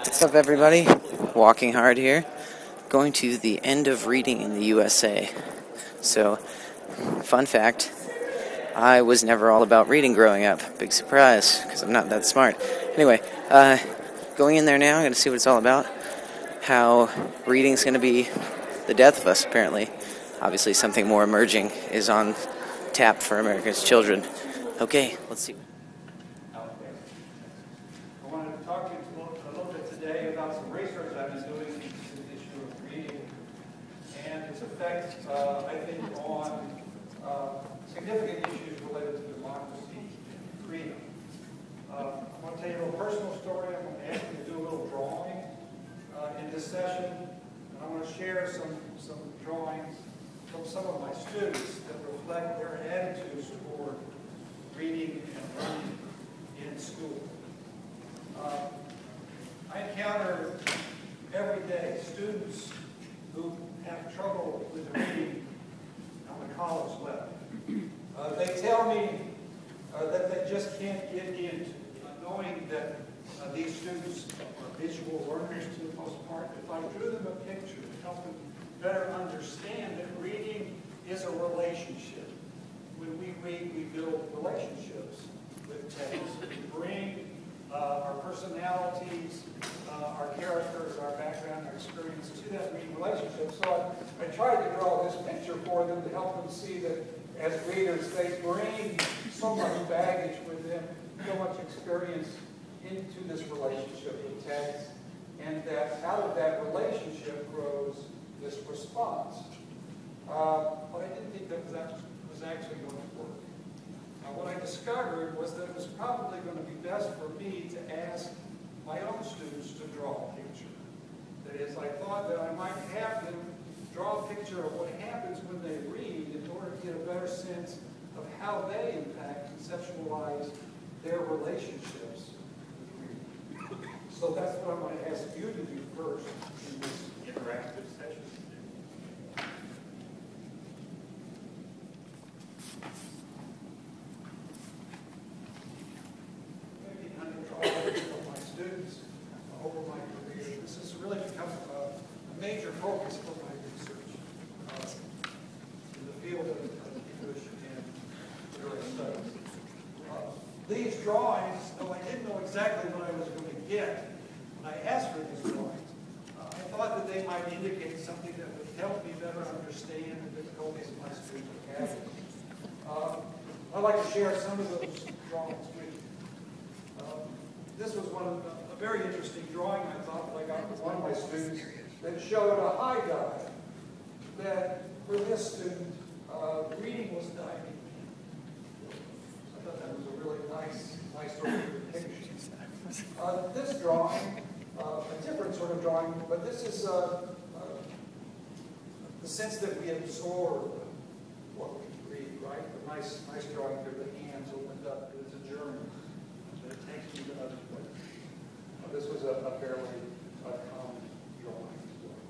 What's up, everybody? Walking hard here, going to the end of reading in the USA. So, fun fact, I was never all about reading growing up. Big surprise, because I'm not that smart. Anyway, going in there now, I'm going to see what it's all about. How reading's going to be the death of us, apparently. Obviously, something more emerging is on tap for America's children. Okay, let's see. I wanted to talk to you a little bit today about some research I've been doing into the issue of reading and its effect, I think, on significant issues related to democracy and freedom. I'm going to tell you a little personal story. I'm going to ask you to do a little drawing in this session, and I'm going to share some drawings from some of my students that reflect their attitudes toward reading and learning in school. I encounter every day students who have trouble with reading on the college level. They tell me that they just can't get into knowing that these students are visual learners to the most part. If I drew them a picture to help them better understand that reading is a relationship. When we read, we build relationships with text. We bring our personalities, our characters, our background, our experience to that reading relationship. So I tried to draw this picture for them to help them see that as readers, they bring so much baggage with them, so much experience into this relationship with text, and that out of that relationship grows this response. But I didn't think that was actually going to work. What I discovered was that it was probably going to be best for me to ask my own students to draw a picture. That is, I thought that I might have them draw a picture of what happens when they read in order to get a better sense of how they, in fact, conceptualize their relationships with reading. So that's what I'm going to ask you to do first in this interactive session. Of my students over my career. This has really become a major focus for my research in the field of English and literary studies. These drawings, though I didn't know exactly what I was going to get when I asked for these drawings, I thought that they might indicate something that would help me better understand the difficulties my students are having. I'd like to share some of those drawings with you. This was a very interesting drawing I thought that I got from one of my students that showed a high dive that for this student, reading was diving. I thought that was a really nice sort of depiction. This drawing, a different sort of drawing, but this is the sense that we absorb what we read, right? The nice drawing there, the hands opened up. It's a journey that takes you to other places. This was a fairly common drawing as well.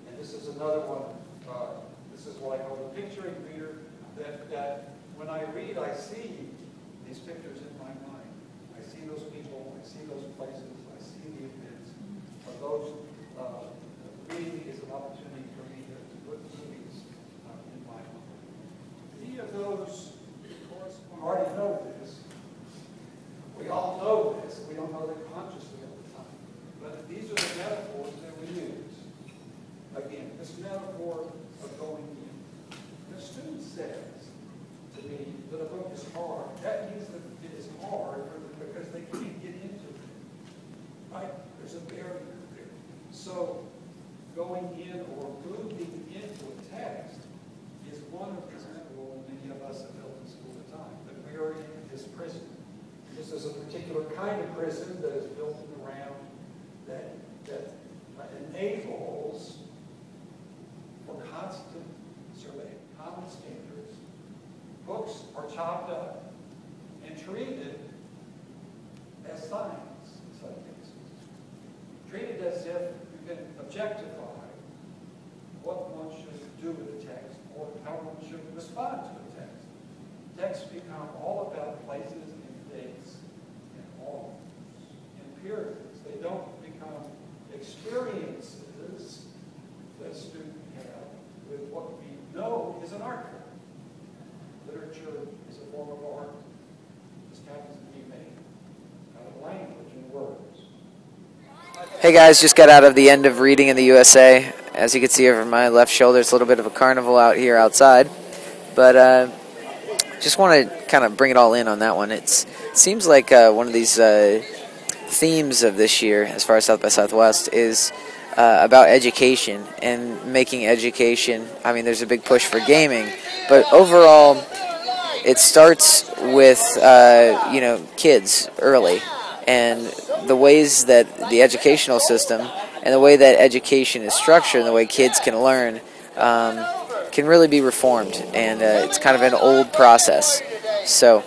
And this is another one. This is what I call the picturing reader, that when I read, I see these pictures in my mind. I see those people, I see those places, I see the events. Reading is an opportunity for me to put movies in my mind. Any of those already know this. We all know this. We don't know it consciously all the time. But these are the metaphors that we use. Again, this metaphor of going in. The student says to me that a book is hard. That means that it is hard because they can't get into it. Right? There's a barrier there. So going in or moving into a text is one of the principles many of us have built in school at the time. That we are in this prison. This is a particular kind of prison that is built around that enables for constant survey, common standards. Books are chopped up and treated as science in some cases. Treated as if you can objectify what one should do with the text or how one should respond to the text. Texts become all about places and dates and all. And experience. They don't become experiences that students have with what we know is an art form. Literature is a form of art. This happens to be made out of language and words. Hey guys, just got out of the end of reading in the USA. As you can see over my left shoulder, it's a little bit of a carnival out here outside. But just want to kind of bring it all in on that one. It seems like one of these themes of this year, as far as South by Southwest, is about education and making education. I mean, there's a big push for gaming, but overall, it starts with kids early, and the ways that the educational system and the way that education is structured and the way kids can learn can really be reformed, and it's kind of an old process. So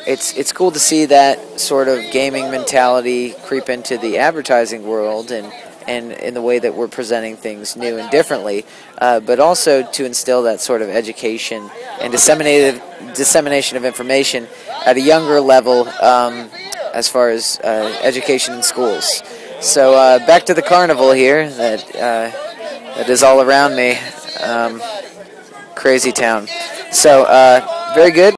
it's cool to see that sort of gaming mentality creep into the advertising world and in the way that we're presenting things new and differently, but also to instill that sort of education and dissemination of information at a younger level as far as education in schools. So back to the carnival here that is all around me. Crazy town. So very good.